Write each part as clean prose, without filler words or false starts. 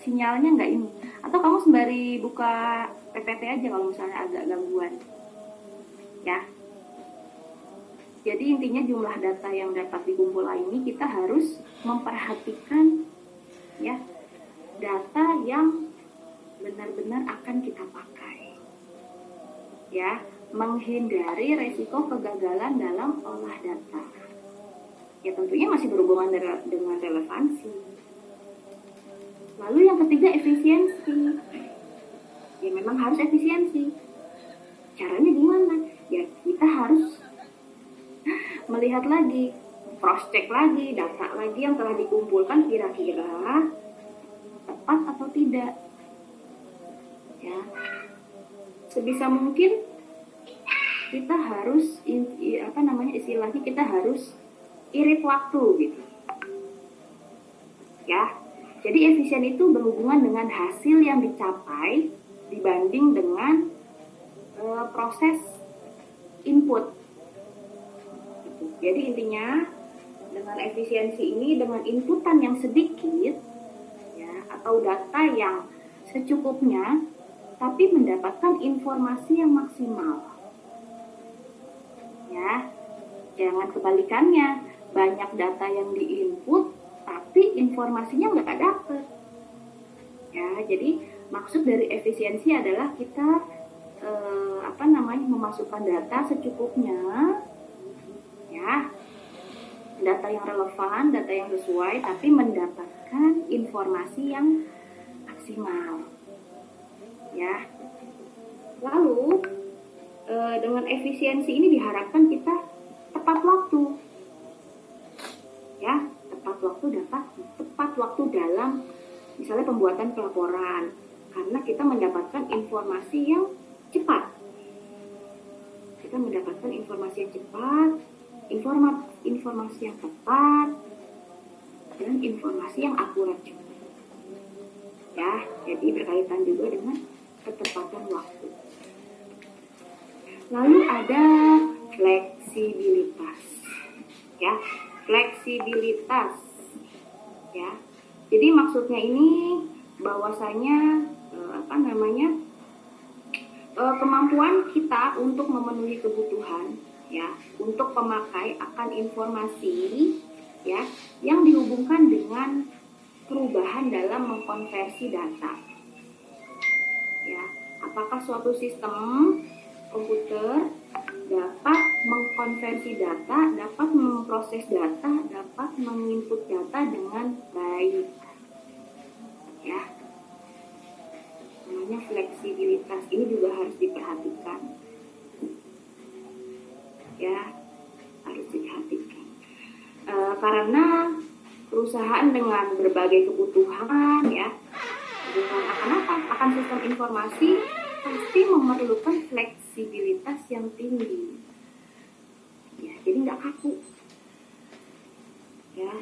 sinyalnya nggak ini. Atau kamu sembari buka PPT aja kalau misalnya agak gangguan. Ya. Jadi intinya jumlah data yang dapat dikumpulkan ini kita harus memperhatikan ya data yang benar-benar akan kita pakai. Ya, menghindari resiko kegagalan dalam olah data. Ya tentunya masih berhubungan dengan relevansi. Lalu yang ketiga efisiensi. Ya memang harus efisiensi. Caranya gimana? Ya kita harus melihat lagi, cross check lagi, data lagi yang telah dikumpulkan kira-kira tepat atau tidak. Ya, sebisa mungkin kita harus istilahnya kita harus irit waktu gitu. Ya, jadi efisien itu berhubungan dengan hasil yang dicapai dibanding dengan proses input. Jadi intinya dengan efisiensi ini dengan inputan yang sedikit ya atau data yang secukupnya tapi mendapatkan informasi yang maksimal. Ya. Jangan kebalikannya, banyak data yang diinput tapi informasinya nggak dapet. Ya, jadi maksud dari efisiensi adalah kita memasukkan data secukupnya. Ya, data yang relevan, data yang sesuai, tapi mendapatkan informasi yang maksimal. Ya, lalu dengan efisiensi ini diharapkan kita tepat waktu. Ya, tepat waktu dalam misalnya pembuatan pelaporan, karena kita mendapatkan informasi yang cepat. Kita mendapatkan informasi yang cepat, informasi yang tepat, dan informasi yang akurat juga. Ya, jadi berkaitan juga dengan ketepatan waktu. Lalu ada fleksibilitas. Ya, fleksibilitas. Ya. Jadi maksudnya ini bahwasanya kemampuan kita untuk memenuhi kebutuhan ya untuk pemakai akan informasi ya yang dihubungkan dengan perubahan dalam mengkonversi data. Ya, apakah suatu sistem komputer dapat mengkonversi data, dapat memproses data, dapat menginput data dengan baik. Ya. Namanya fleksibilitas ini juga harus diperhatikan. Ya, harus diperhatikan. Karena perusahaan dengan berbagai kebutuhan ya, akan sistem informasi pasti memerlukan fleksibilitas yang tinggi. Ya, jadi nggak kaku. Ya,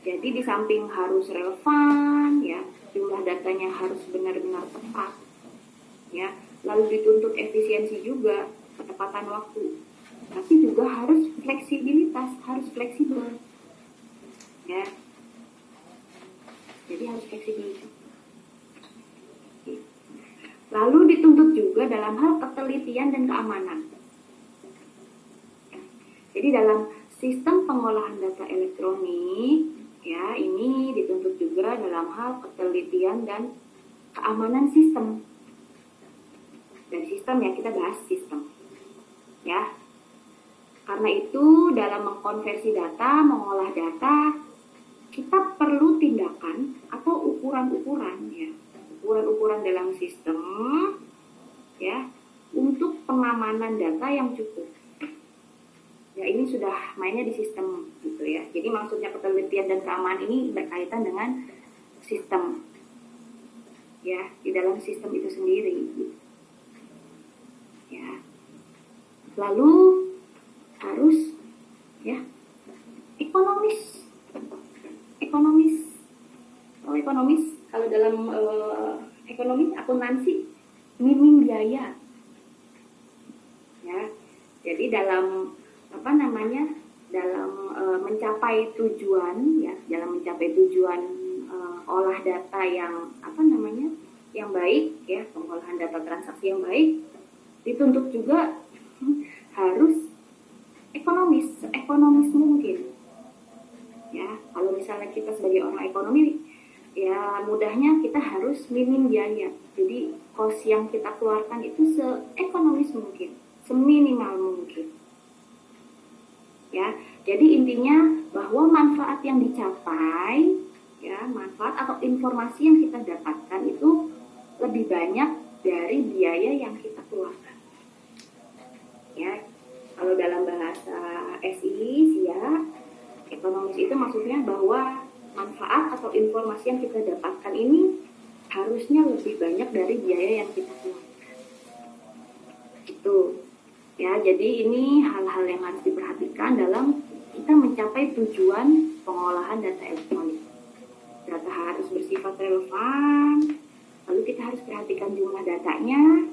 jadi di samping harus relevan, ya, jumlah datanya harus benar-benar tepat, ya, lalu dituntut efisiensi juga, ketepatan waktu, tapi juga harus fleksibilitas, harus fleksibel, ya. Jadi harus fleksibel. Lalu dituntut juga dalam hal ketelitian dan keamanan. Jadi dalam sistem pengolahan data elektronik, ya ini dituntut juga dalam hal ketelitian dan keamanan sistem. Dan sistem ya kita bahas sistem, ya. Karena itu dalam mengkonversi data, mengolah data, kita perlu tindakan atau ukuran-ukuran ya. Ukuran-ukuran dalam sistem ya untuk pengamanan data yang cukup. Ya ini sudah mainnya di sistem gitu ya. Jadi maksudnya ketelitian dan keamanan ini berkaitan dengan sistem. Ya, di dalam sistem itu sendiri. Ya. Lalu harus ya ekonomis. Kalau dalam ekonomi akuntansi minim biaya. Ya. Jadi dalam mencapai tujuan ya, dalam mencapai tujuan olah mengolah data yang yang baik ya, pengolahan data transaksi yang baik dituntut juga harus ekonomis mungkin ya. Kalau misalnya kita sebagai orang ekonomi ya, mudahnya kita harus minim biaya, jadi cost yang kita keluarkan itu seekonomis mungkin, seminimal mungkin ya. Jadi intinya bahwa manfaat yang dicapai ya, manfaat atau informasi yang kita dapatkan itu lebih banyak dari biaya yang kita keluarkan ya. Kalau dalam bahasa SI ya, ekonomis itu maksudnya bahwa manfaat atau informasi yang kita dapatkan ini harusnya lebih banyak dari biaya yang kita keluarkan. Itu ya, jadi ini hal-hal yang harus diperhatikan dalam kita mencapai tujuan pengolahan data elektronik. Data harus bersifat relevan, lalu kita harus perhatikan jumlah datanya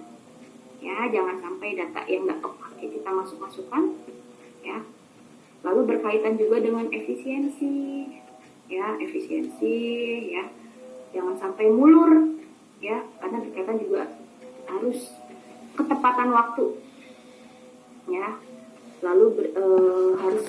ya, jangan sampai data yang nggak kepake kita masukkan ya. Lalu berkaitan juga dengan efisiensi ya, jangan sampai mulur ya, karena berkaitan juga harus ketepatan waktu ya. Lalu harus